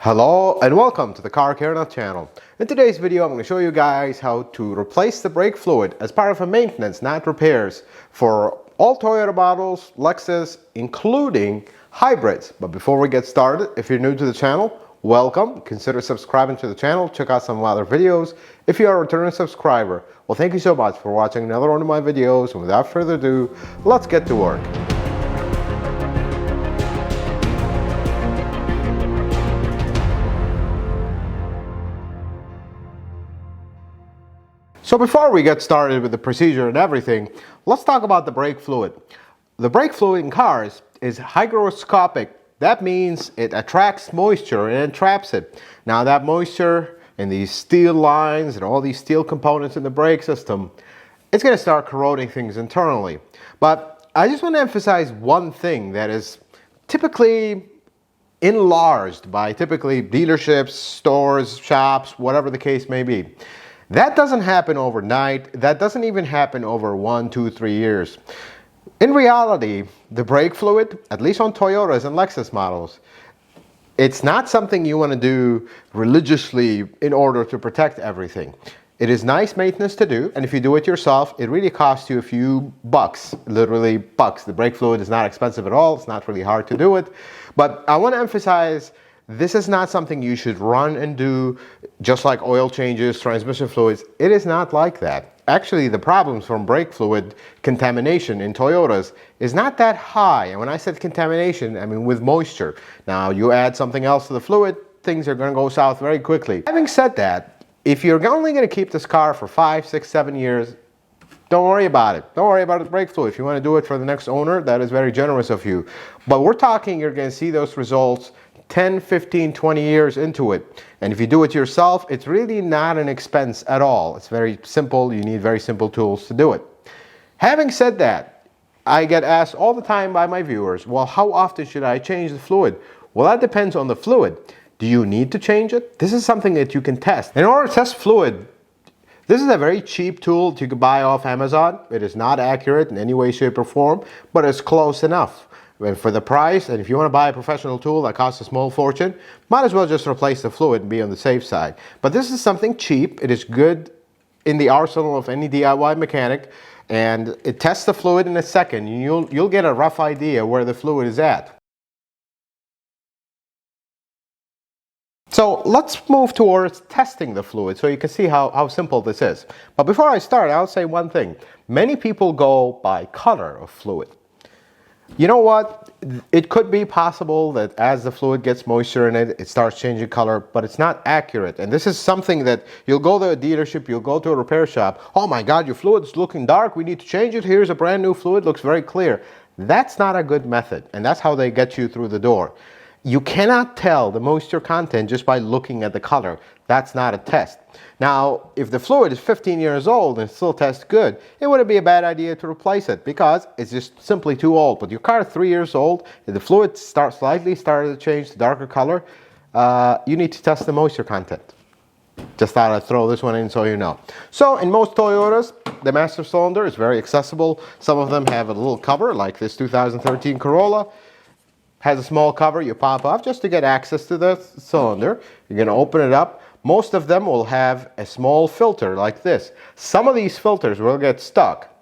Hello and welcome to the Car Care Nut channel. In today's video I'm going to show you guys how to replace the brake fluid as part of a maintenance, not repairs, for all Toyota models, Lexus, including hybrids. But before we get started, if you're new to the channel, welcome. Consider subscribing to the channel. Check out some other videos if you are a returning subscriber. Well, thank you so much for watching another one of my videos, and without further ado, let's get to work. So before we get started with the procedure and everything, let's talk about the brake fluid. The brake fluid in cars is hygroscopic. That means it attracts moisture and traps it. Now that moisture and these steel lines and all these steel components in the brake system, it's going to start corroding things internally. But I just want to emphasize one thing that is typically enlarged by typically dealerships, stores, shops, whatever the case may be. That doesn't happen overnight. That doesn't even happen over 1, 2, 3 years. In reality, the brake fluid, at least on Toyotas and Lexus models, it's not something you want to do religiously in order to protect everything. It is nice maintenance to do, and if you do it yourself, it really costs you a few bucks, literally bucks. The brake fluid is not expensive at all. It's not really hard to do it. But I want to emphasize, this is not something you should run and do just like oil changes, transmission fluids. It is not like that. Actually, the problems from brake fluid contamination in Toyotas is not that high. And when I said contamination, I mean with moisture. Now, you add something else to the fluid, things are going to go south very quickly. Having said that, if you're only going to keep this car for 5, 6, 7 years, don't worry about it. Don't worry about the brake fluid. If you want to do it for the next owner, that is very generous of you. But we're talking you're going to see those results 10, 15, 20 years into it. And if you do it yourself, it's really not an expense at all. It's very simple. You need very simple tools to do it. Having said that, I get asked all the time by my viewers, well, how often should I change the fluid? Well, that depends on the fluid. Do you need to change it? This is something that you can test. In order to test fluid, this is a very cheap tool that you can buy off Amazon. It is not accurate in any way, shape, or form, but it's close enough. And for the price, and if you want to buy a professional tool that costs a small fortune, might as well just replace the fluid and be on the safe side. But this is something cheap. It is good in the arsenal of any DIY mechanic, and it tests the fluid in a second. You'll get a rough idea where the fluid is at. So let's move towards testing the fluid so you can see how simple this is. But before I start, I'll say one thing. Many people go by color of fluid. You know what? It could be possible that as the fluid gets moisture in it, it starts changing color, but it's not accurate. And this is something that you'll go to a dealership, you'll go to a repair shop. Oh my God, your fluid's looking dark. We need to change it. Here's a brand new fluid. Looks very clear. That's not a good method. And that's how they get you through the door. You cannot tell the moisture content just by looking at the color. That's not a test. Now, if the fluid is 15 years old and still tests good, it wouldn't be a bad idea to replace it because it's just simply too old. But your car is 3 years old, if the fluid slightly started to change to darker color, you need to test the moisture content. Just thought I'd throw this one in so you know. So in most Toyotas, the master cylinder is very accessible. Some of them have a little cover like this 2013 Corolla. Has a small cover you pop off just to get access to the cylinder. You're going to open it up. Most of them will have a small filter like this. Some of these filters will get stuck,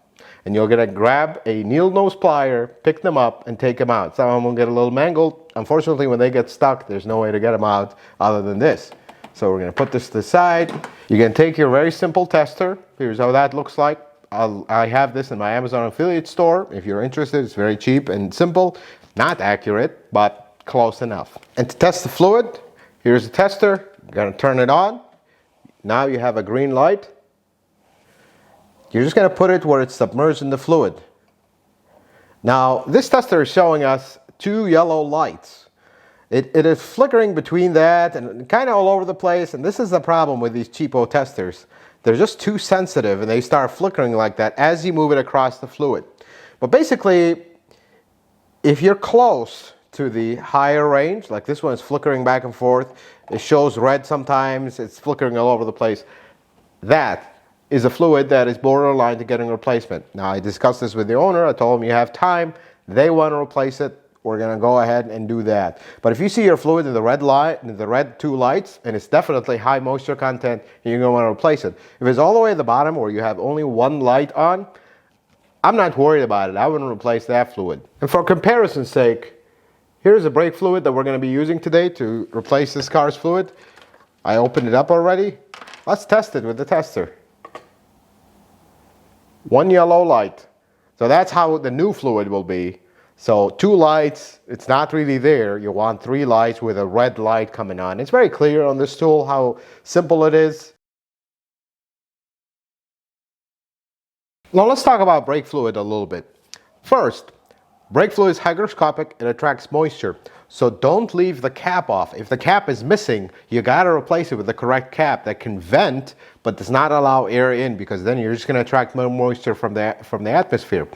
and you're going to grab a needle nose plier, pick them up, and take them out. Some of them will get a little mangled. Unfortunately, when they get stuck, there's no way to get them out other than this. So we're going to put this to the side. You're going to take your very simple tester. Here's how that looks like. I have this in my Amazon affiliate store. If you're interested, it's very cheap and simple. Not accurate, but close enough. And to test the fluid, here's the tester. You're going to turn it on. Now you have a green light. You're just going to put it where it's submerged in the fluid. Now, this tester is showing us 2 yellow lights. It is flickering between that and kind of all over the place. And this is the problem with these cheapo testers. They're just too sensitive and they start flickering like that as you move it across the fluid. But basically, if you're close to the higher range, like this one is flickering back and forth, it shows red sometimes, it's flickering all over the place, that is a fluid that is borderline to getting a replacement. Now, I discussed this with the owner. I told him you have time. They want to replace it. we're gonna go ahead and do that. But if you see your fluid in the red light, in the red two lights, and it's definitely high moisture content, you're gonna wanna replace it. If it's all the way at the bottom where you have only one light on, I'm not worried about it. I wouldn't replace that fluid. And for comparison's sake, here's a brake fluid that we're gonna be using today to replace this car's fluid. I opened it up already. Let's test it with the tester. One yellow light. So that's how the new fluid will be. So two lights, it's not really there. You want three lights with a red light coming on. It's very clear on this tool how simple it is. Now let's talk about brake fluid a little bit. First, brake fluid is hygroscopic, it attracts moisture. So don't leave the cap off. If the cap is missing, you gotta replace it with the correct cap that can vent but does not allow air in, because then you're just gonna attract more moisture from the atmosphere.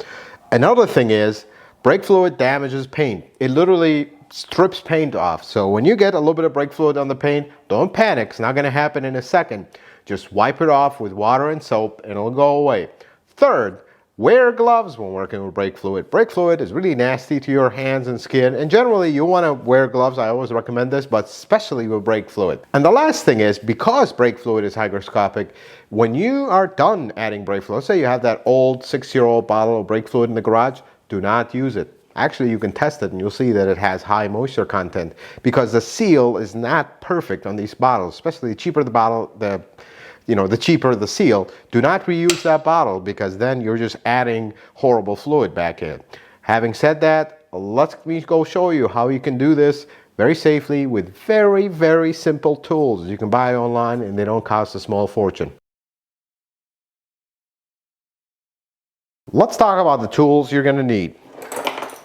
Another thing is, brake fluid damages paint. It literally strips paint off. So when you get a little bit of brake fluid on the paint, don't panic, it's not gonna happen in a second. Just wipe it off with water and soap and it'll go away. Third, wear gloves when working with brake fluid. Brake fluid is really nasty to your hands and skin, and generally you want to wear gloves. I always recommend this, but especially with brake fluid. And the last thing is, because brake fluid is hygroscopic, when you are done adding brake fluid, let's say you have that old 6-year-old bottle of brake fluid in the garage, do not use it. Actually, you can test it and you'll see that it has high moisture content, because the seal is not perfect on these bottles. Especially the cheaper the bottle, the cheaper the seal. Do not reuse that bottle, because then you're just adding horrible fluid back in. Having said that, let me go show you how you can do this very safely with very, very simple tools you can buy online, and they don't cost a small fortune. Let's talk about the tools you're gonna need.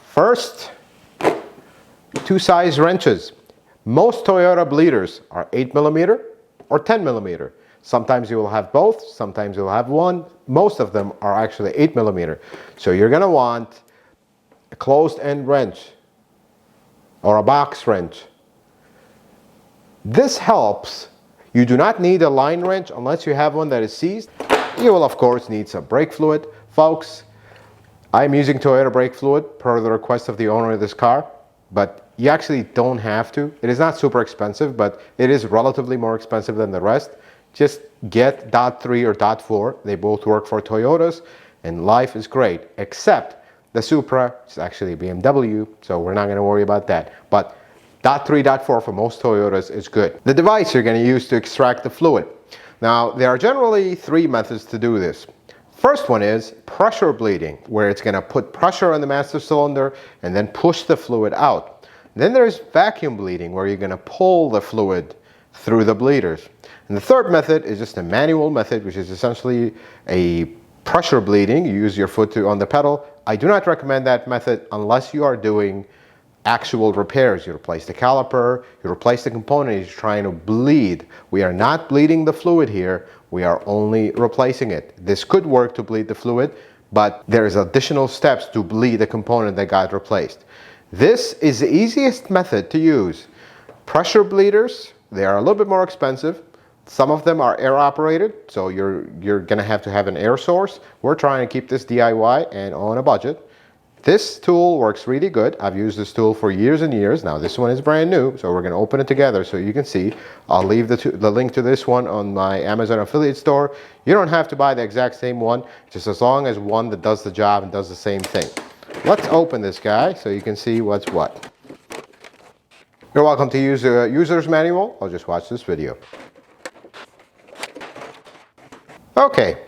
First, 2 size wrenches. Most Toyota bleeders are 8mm or 10mm. Sometimes you will have both, sometimes you'll have one. Most of them are actually 8mm. So you're gonna want a closed end wrench or a box wrench. This helps. You do not need a line wrench unless you have one that is seized. You will of course need some brake fluid. Folks, I'm using Toyota brake fluid per the request of the owner of this car, but you actually don't have to. It is not super expensive, but it is relatively more expensive than the rest. Just get .3 or .4. They both work for Toyotas, and life is great, except the Supra is actually a BMW, so we're not going to worry about that. But .3, .4 for most Toyotas is good. The device you're going to use to extract the fluid. Now, there are generally 3 methods to do this. First one is pressure bleeding, where it's going to put pressure on the master cylinder and then push the fluid out. Then there's vacuum bleeding, where you're going to pull the fluid through the bleeders. And the third method is just a manual method, which is essentially a pressure bleeding. You use your foot on the pedal. I do not recommend that method unless you are doing actual repairs. You replace the caliper, you replace the component you're trying to bleed. We are not bleeding the fluid here, we are only replacing it. This could work to bleed the fluid, but there's additional steps to bleed the component that got replaced. This is the easiest method to use. Pressure bleeders, they are a little bit more expensive. Some of them are air operated, so you're gonna have to have an air source. We're trying to keep this DIY and on a budget. This tool works really good. I've used this tool for years and years. Now this one is brand new, so we're gonna open it together so you can see. I'll leave the link to this one on my Amazon affiliate store. You don't have to buy the exact same one, just as long as one that does the job and does the same thing. Let's open this guy so you can see what's what. You're welcome to use the user's manual. I'll just watch this video. Okay.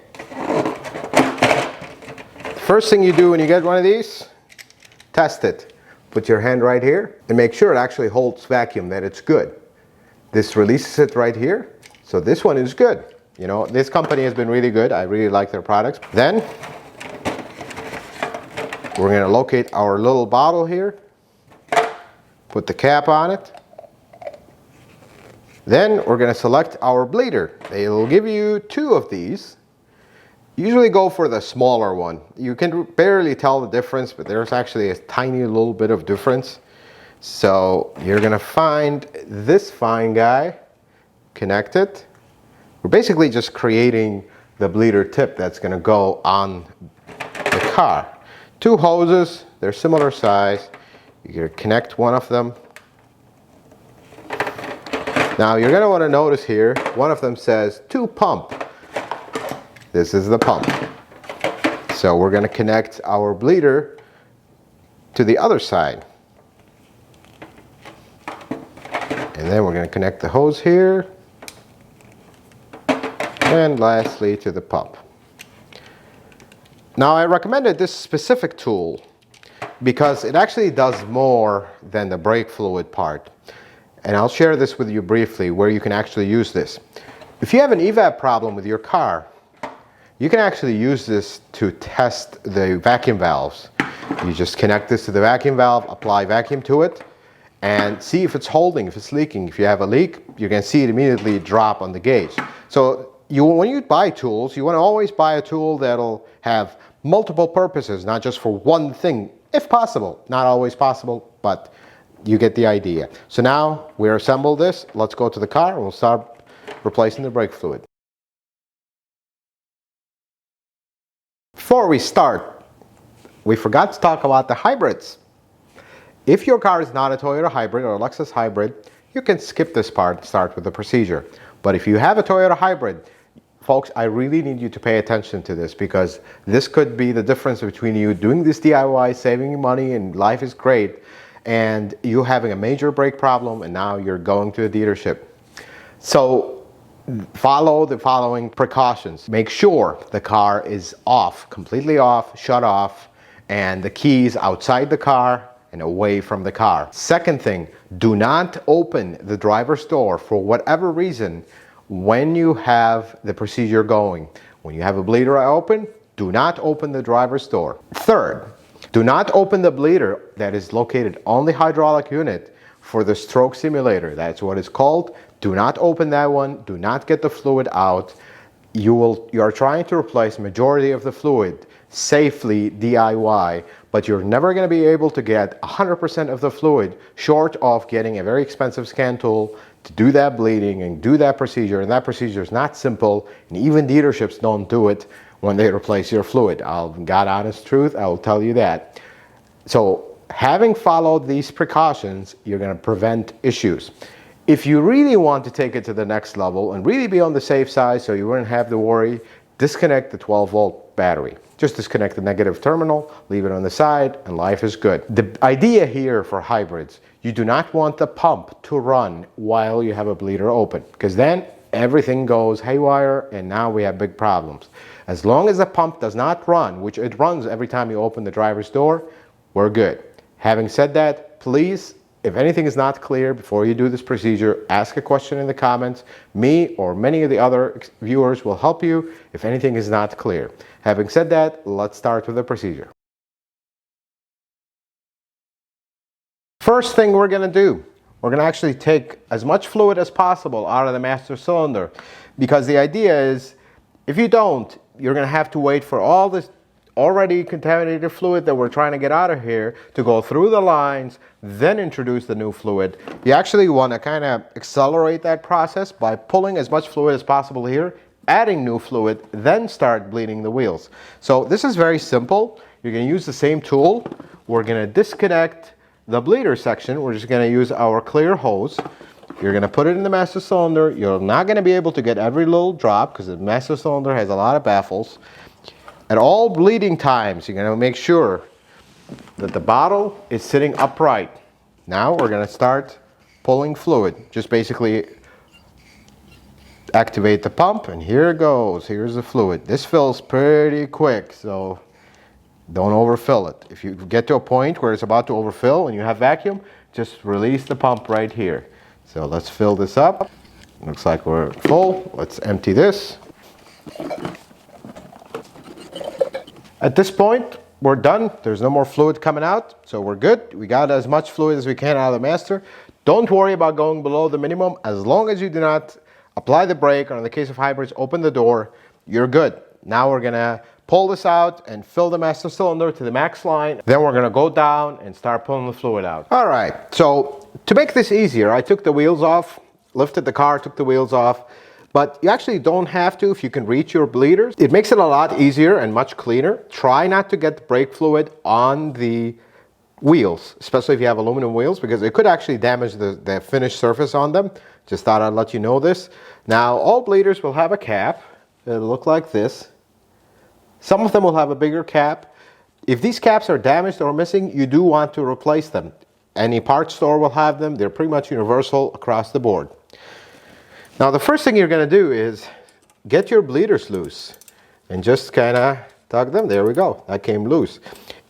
First thing you do when you get one of these, test it. Put your hand right here and make sure it actually holds vacuum, that it's good. This releases it right here. So this one is good. You know, this company has been really good. I really like their products. Then we're going to locate our little bottle here. Put the cap on it. Then we're going to select our bleeder. They will give you 2 of these. Usually go for the smaller one. You can barely tell the difference, but there's actually a tiny little bit of difference. So you're going to find this fine guy, connect it. We're basically just creating the bleeder tip that's going to go on the car. 2 hoses, they're similar size. You're going to connect one of them. Now you're going to want to notice here, one of them says to pump. This is the pump. So we're going to connect our bleeder to the other side. And then we're going to connect the hose here. And lastly to the pump. Now I recommended this specific tool because it actually does more than the brake fluid part. And I'll share this with you briefly where you can actually use this. If you have an evap problem with your car, you can actually use this to test the vacuum valves. You just connect this to the vacuum valve, apply vacuum to it, and see if it's holding, if it's leaking. If you have a leak, you can see it immediately drop on the gauge. So when you buy tools, you want to always buy a tool that'll have multiple purposes, not just for one thing, if possible. Not always possible, but you get the idea. So now we assemble this. Let's go to the car and we'll start replacing the brake fluid. Before we start, we forgot to talk about the hybrids. If your car is not a Toyota hybrid or a Lexus hybrid, you can skip this part and start with the procedure. But if you have a Toyota hybrid, folks, I really need you to pay attention to this because this could be the difference between you doing this DIY, saving money, and life is great, and you having a major brake problem and now you're going to a dealership. So follow the following precautions. Make sure the car is off, completely off, shut off, and the keys outside the car and away from the car. Second thing, do not open the driver's door for whatever reason when you have the procedure going. When you have a bleeder open, do not open the driver's door. Third, do not open the bleeder that is located on the hydraulic unit for the stroke simulator. That's what it's called. Do not open that one. Do not get the fluid out. You are trying to replace majority of the fluid safely DIY, but you're never going to be able to get 100% of the fluid short of getting a very expensive scan tool to do that bleeding and do that procedure. And that procedure is not simple, and even dealerships don't do it when they replace your fluid. God honest truth, I will tell you that. So having followed these precautions, you're going to prevent issues. If you really want to take it to the next level and really be on the safe side so you wouldn't have to worry, disconnect the 12-volt battery. Just disconnect the negative terminal, leave it on the side, and life is good. The idea here for hybrids, you do not want the pump to run while you have a bleeder open, because then everything goes haywire and now we have big problems. As long as the pump does not run, which it runs every time you open the driver's door, we're good. Having said that, please, if anything is not clear before you do this procedure, ask a question in the comments. Me or many of the other viewers will help you if anything is not clear. Having said that, let's start with the procedure. First thing we're going to do, we're going to actually take as much fluid as possible out of the master cylinder, because the idea is if you don't, you're going to have to wait for all this already contaminated fluid that we're trying to get out of here to go through the lines, then introduce the new fluid. You actually want to kind of accelerate that process by pulling as much fluid as possible here, adding new fluid, then start bleeding the wheels. So this is very simple. You're going to use the same tool. We're going to disconnect the bleeder section. We're just going to use our clear hose. You're going to put it in the master cylinder. You're not going to be able to get every little drop because the master cylinder has a lot of baffles. At all bleeding times, you're going to make sure that the bottle is sitting upright. Now we're going to start pulling fluid. Just basically activate the pump, and here it goes. Here's the fluid. This fills pretty quick, so don't overfill it. If you get to a point where it's about to overfill and you have vacuum, just release the pump right here. So let's fill this up. Looks like we're full. Let's empty this. At this point, we're done. There's no more fluid coming out, so we're good. We got as much fluid as we can out of the master. Don't worry about going below the minimum. As long as you do not apply the brake, or in the case of hybrids, open the door, you're good. Now we're gonna pull this out and fill the master cylinder to the max line. Then we're gonna go down and start pulling the fluid out. All right, so to make this easier, I took the wheels off, lifted the car, took the wheels off. But you actually don't have to if you can reach your bleeders. It makes it a lot easier and much cleaner. Try not to get the brake fluid on the wheels, especially if you have aluminum wheels, because it could actually damage the finished surface on them. Just thought I'd let you know this. Now, all bleeders will have a cap. It'll look like this. Some of them will have a bigger cap. If these caps are damaged or missing, you do want to replace them. Any parts store will have them. They're pretty much universal across the board. Now, the first thing you're going to do is get your bleeders loose and just kind of tug them. There we go. That came loose.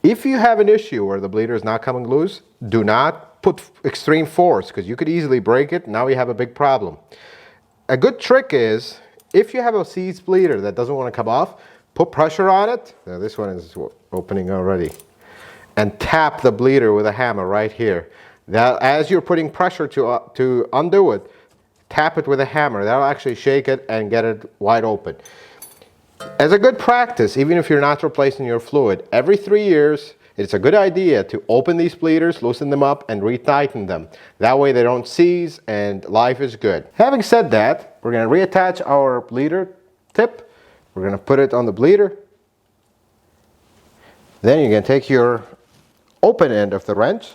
If you have an issue where the bleeder is not coming loose, do not put extreme force, because you could easily break it. Now you have a big problem. A good trick is, if you have a seized bleeder that doesn't want to come off, put pressure on it. Now this one is opening already. And tap the bleeder with a hammer right here. Now, as you're putting pressure to undo it, tap it with a hammer. That'll actually shake it and get it wide open. As a good practice, even if you're not replacing your fluid, every 3 years, it's a good idea to open these bleeders, loosen them up, and retighten them. That way they don't seize and life is good. Having said that, we're going to reattach our bleeder tip. We're going to put it on the bleeder. Then you're going to take your open end of the wrench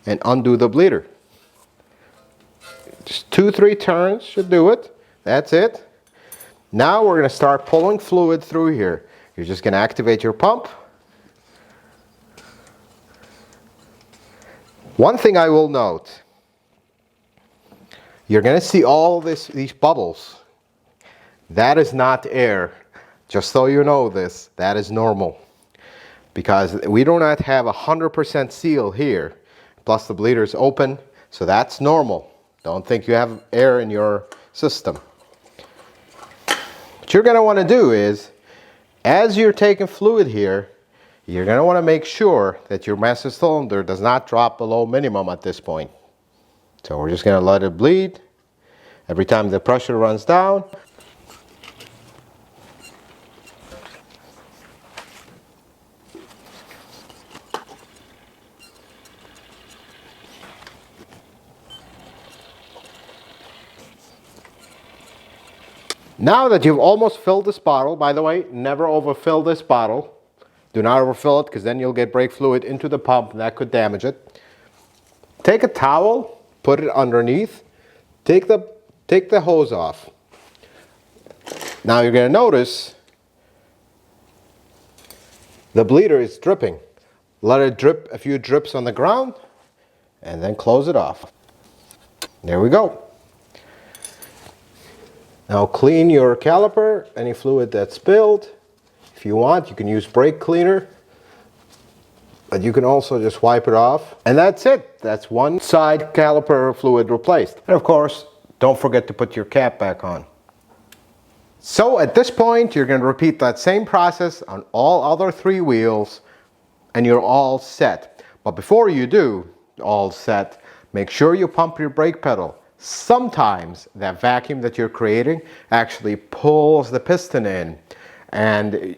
and undo the bleeder. Just 2-3 turns should do it. That's it. Now we're going to start pulling fluid through here. You're just going to activate your pump. One thing I will note, you're going to see all these bubbles. That is not air. Just so you know this, that is normal. Because we do not have 100% seal here. Plus the bleeder is open, so that's normal. Don't think you have air in your system. What you're going to want to do is, as you're taking fluid here, you're going to want to make sure that your master cylinder does not drop below minimum at this point. So we're just going to let it bleed. Every time the pressure runs down. Now that you've almost filled this bottle, by the way, never overfill this bottle. Do not overfill it, because then you'll get brake fluid into the pump and that could damage it. Take a towel, put it underneath, take the hose off. Now you're going to notice the bleeder is dripping. Let it drip a few drips on the ground and then close it off. There we go. Now clean your caliper, any fluid that's spilled. If you want, you can use brake cleaner, but you can also just wipe it off. And that's it. That's one side caliper fluid replaced. And of course, don't forget to put your cap back on. So at this point, you're going to repeat that same process on all other 3 wheels and you're all set. But before you do all set, make sure you pump your brake pedal. Sometimes that vacuum that you're creating actually pulls the piston in, and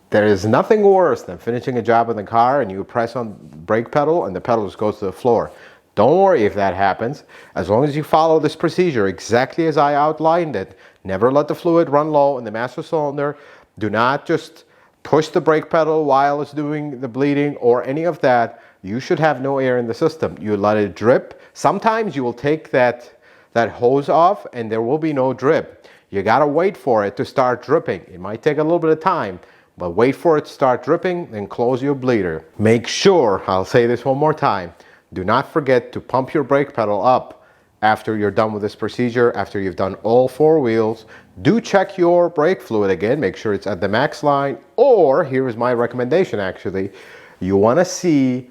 there is nothing worse than finishing a job in the car and you press on the brake pedal and the pedal just goes to the floor. Don't worry if that happens. As long as you follow this procedure exactly as I outlined it, never let the fluid run low in the master cylinder. Do not just push the brake pedal while it's doing the bleeding or any of that. You should have no air in the system. You let it drip. Sometimes you will take that hose off and there will be no drip. You gotta wait for it to start dripping. It might take a little bit of time, but wait for it to start dripping, then close your bleeder. Make sure, I'll say this one more time, do not forget to pump your brake pedal up after you're done with this procedure, after you've done all 4 wheels. Do check your brake fluid again, make sure it's at the max line, or here is my recommendation actually, you wanna see,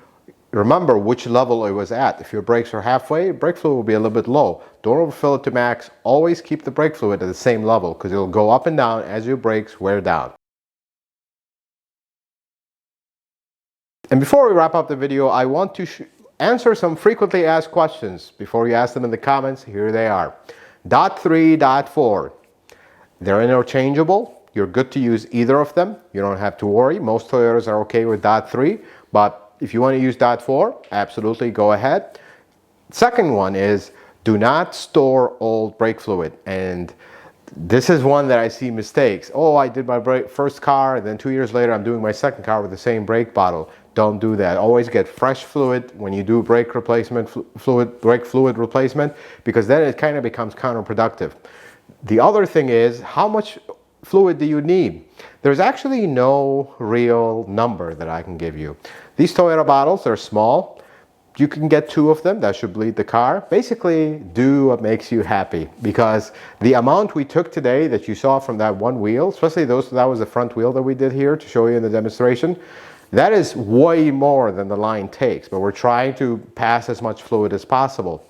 remember which level it was at. If your brakes are halfway, brake fluid will be a little bit low. Don't overfill it to max. Always keep the brake fluid at the same level because it'll go up and down as your brakes wear down. And before we wrap up the video, I want to answer some frequently asked questions. Before you ask them in the comments, here they are. Dot 3, dot 4. They're interchangeable. You're good to use either of them. You don't have to worry. Most Toyotas are okay with dot 3, but if you want to use dot 4, absolutely go ahead. Second one is do not store old brake fluid. And this is one that I see mistakes. Oh, I did my first car and then 2 years later I'm doing my second car with the same brake bottle. don't do that. Always get fresh fluid when you do brake replacement brake fluid replacement, because then it kind of becomes counterproductive. The other thing is, how much fluid do you need? There's actually no real number that I can give you. These Toyota bottles are small. You can get 2 of them. That should bleed the car. Basically, do what makes you happy, because the amount we took today that you saw from that one wheel, especially that was the front wheel that we did here to show you in the demonstration, that is way more than the line takes, but we're trying to pass as much fluid as possible.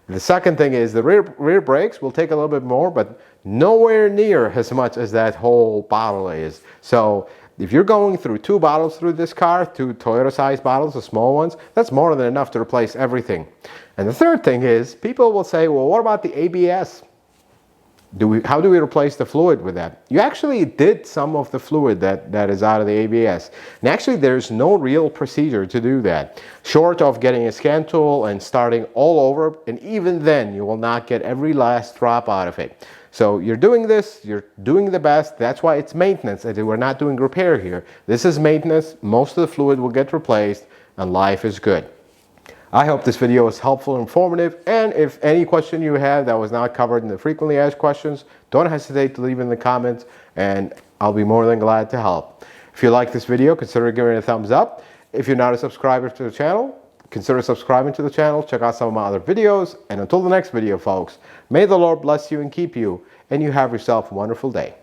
The second thing is the rear brakes will take a little bit more, but nowhere near as much as that whole bottle is. So if you're going through 2 bottles through this car, 2 Toyota size bottles, the small ones, that's more than enough to replace everything. And the third thing is, people will say, well, what about the ABS? How do we replace the fluid with that? You actually did some of the fluid that is out of the ABS. And actually, there's no real procedure to do that, short of getting a scan tool and starting all over. And even then, you will not get every last drop out of it. So you're doing this, you're doing the best. That's why it's maintenance. We're not doing repair here. This is maintenance. Most of the fluid will get replaced, and life is good. I hope this video was helpful and informative, and if any question you have that was not covered in the frequently asked questions, don't hesitate to leave in the comments, and I'll be more than glad to help. If you like this video, consider giving it a thumbs up. If you're not a subscriber to the channel, consider subscribing to the channel. Check out some of my other videos, and until the next video, folks, may the Lord bless you and keep you, and you have yourself a wonderful day.